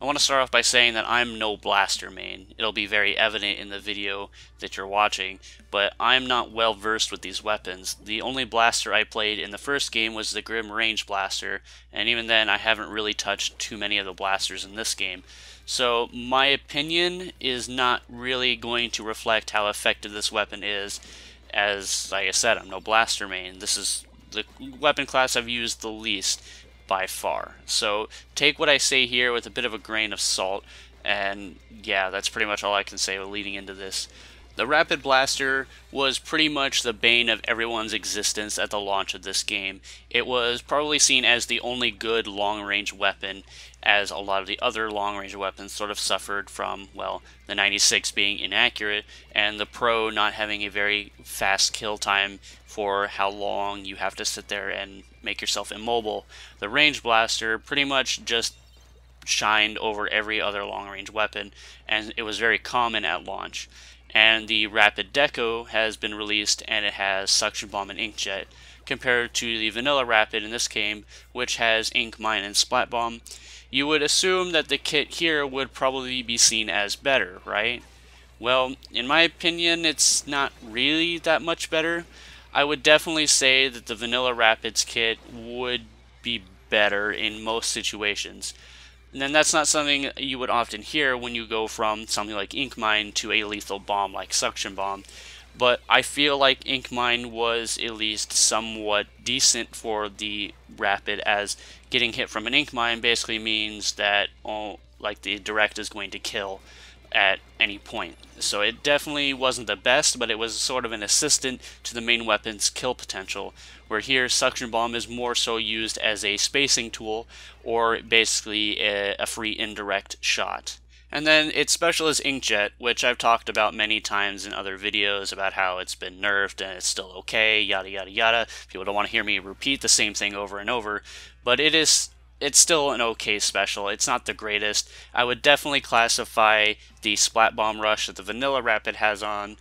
I want to start off by saying that I'm no blaster main. It'll be very evident in the video that you're watching, but I'm not well versed with these weapons. The only blaster I played in the first game was the Grim Range Blaster, and even then I haven't really touched too many of the blasters in this game. So my opinion is not really going to reflect how effective this weapon is, as like I said, I'm no blaster main. This is the weapon class I've used the least by far. So take what I say here with a bit of a grain of salt, and yeah, that's pretty much all I can say leading into this. The Rapid Blaster was pretty much the bane of everyone's existence at the launch of this game. It was probably seen as the only good long-range weapon, as a lot of the other long-range weapons sort of suffered from, well, the 96 being inaccurate, and the Pro not having a very fast kill time for how long you have to sit there and make yourself immobile. The Range Blaster pretty much just shined over every other long-range weapon, and it was very common at launch. And the Rapid Deco has been released, and it has Suction Bomb and Inkjet, compared to the Vanilla Rapid in this game, which has Ink Mine and Splat Bomb. You would assume that the kit here would probably be seen as better, right? Well, in my opinion, it's not really that much better. I would definitely say that the Vanilla Rapids kit would be better in most situations. And then that's not something you would often hear when you go from something like Ink Mine to a lethal bomb like Suction Bomb. But I feel like Ink Mine was at least somewhat decent for the Rapid, as getting hit from an Ink Mine basically means that like the direct is going to kill at any point. So it definitely wasn't the best, but it was sort of an assistant to the main weapon's kill potential, where here Suction Bomb is more so used as a spacing tool, or basically a free indirect shot. And then its special is Inkjet, which I've talked about many times in other videos about how it's been nerfed and it's still okay, yada yada yada. People don't want to hear me repeat the same thing over and over, but it's still an okay special. It's not the greatest. I would definitely classify the Splat Bomb Rush that the Vanilla Rapid has on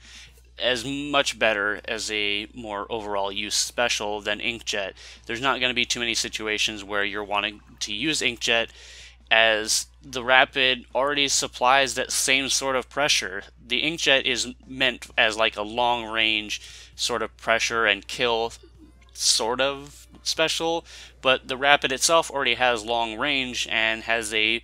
as much better as a more overall use special than Inkjet. There's not going to be too many situations where you're wanting to use Inkjet, as the Rapid already supplies that same sort of pressure. The Inkjet is meant as like a long range sort of pressure and kill sort of special, but the Rapid itself already has long range and has an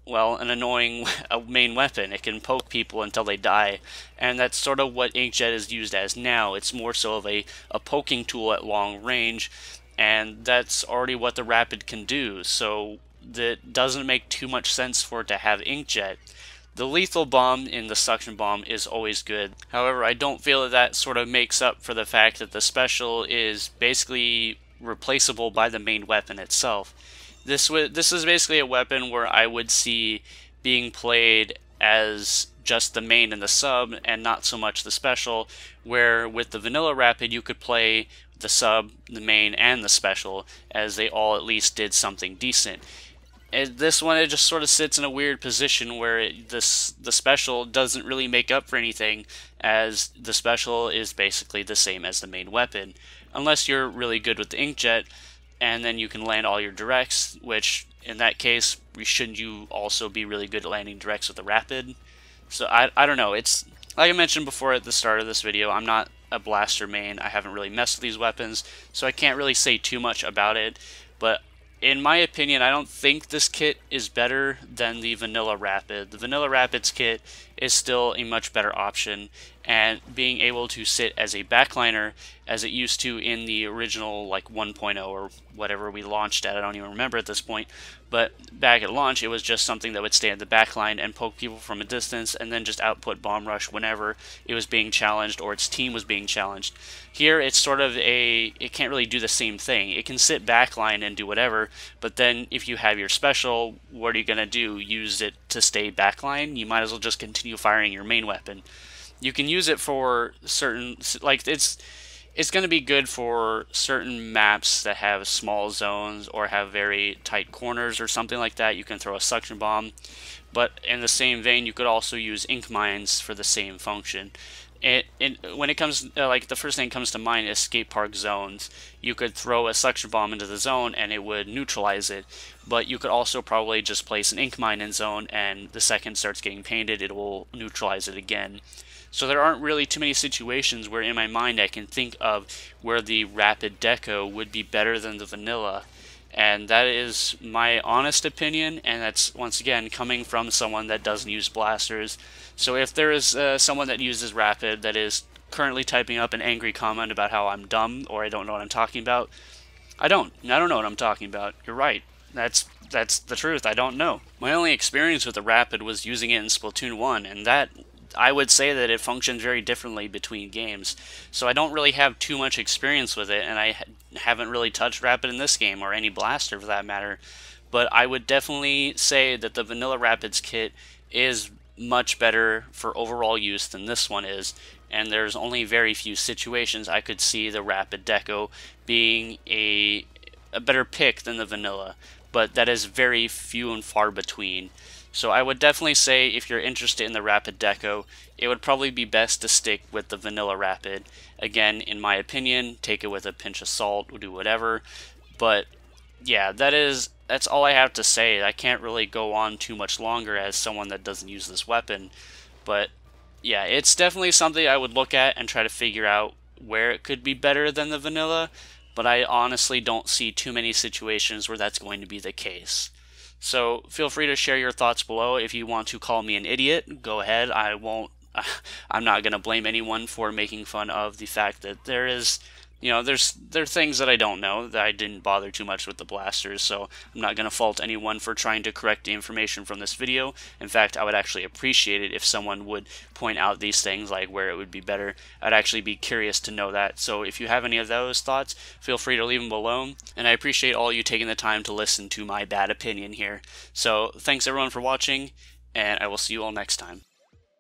annoying main weapon. It can poke people until they die, and that's sort of what Inkjet is used as now. It's more so of a poking tool at long range, and that's already what the Rapid can do, so that doesn't make too much sense for it to have Inkjet. The lethal bomb in the Suction Bomb is always good. However, I don't feel that sort of makes up for the fact that the special is basically replaceable by the main weapon itself. This is basically a weapon where I would see being played as just the main and the sub, and not so much the special, where with the Vanilla Rapid you could play the sub, the main, and the special, as they all at least did something decent. This one, it just sort of sits in a weird position where the special doesn't really make up for anything, as the special is basically the same as the main weapon, unless you're really good with the Inkjet, and then you can land all your directs, which in that case, shouldn't you also be really good at landing directs with the Rapid? So I don't know. It's like I mentioned before at the start of this video, I'm not a blaster main. I haven't really messed with these weapons, so I can't really say too much about it, but in my opinion, I don't think this kit is better than the Vanilla Rapid. The Vanilla Rapid's kit is still a much better option, and being able to sit as a backliner as it used to in the original like 1.0 or whatever we launched at, I don't even remember at this point, but back at launch it was just something that would stay in the backline and poke people from a distance and then just output Bomb Rush whenever it was being challenged or its team was being challenged. Here it's sort of it can't really do the same thing. It can sit backline and do whatever, but then if you have your special, what are you going to do? Use it to stay backline? You might as well just continue firing your main weapon. You can use it for certain, like it's going to be good for certain maps that have small zones or have very tight corners or something like that. You can throw a Suction Bomb, but in the same vein you could also use Ink Mines for the same function. When it comes, like, the first thing that comes to mind is skate park zones. You could throw a suction bomb into the zone and it would neutralize it, but you could also probably just place an ink mine in zone, and the second it starts getting painted, it will neutralize it again. So there aren't really too many situations where in my mind I can think of where the rapid deco would be better than the vanilla. And that is my honest opinion, and that's once again coming from someone that doesn't use blasters. So if there is someone that uses rapid that is currently typing up an angry comment about how I'm dumb or I don't know what I'm talking about, I don't know what I'm talking about. You're right. That's the truth. I don't know. My only experience with the rapid was using it in Splatoon 1, and that I would say that it functions very differently between games. So I don't really have too much experience with it, and I haven't really touched rapid in this game, or any blaster for that matter. But I would definitely say that the vanilla rapids kit is much better for overall use than this one is, and there's only very few situations I could see the rapid deco being a better pick than the vanilla, but that is very few and far between. So I would definitely say if you're interested in the rapid deco, it would probably be best to stick with the vanilla rapid. Again, in my opinion, take it with a pinch of salt, do whatever. But yeah, that's all I have to say. I can't really go on too much longer as someone that doesn't use this weapon. But yeah, it's definitely something I would look at and try to figure out where it could be better than the vanilla, but I honestly don't see too many situations where that's going to be the case. So feel free to share your thoughts below. If you want to call me an idiot, go ahead. I won't. I'm not going to blame anyone for making fun of the fact that there is, there are things that I don't know, that I didn't bother too much with the blasters, so I'm not going to fault anyone for trying to correct the information from this video. In fact, I would actually appreciate it if someone would point out these things, like where it would be better. I'd actually be curious to know that. So if you have any of those thoughts, feel free to leave them below, and I appreciate all you taking the time to listen to my bad opinion here. So thanks everyone for watching, and I will see you all next time.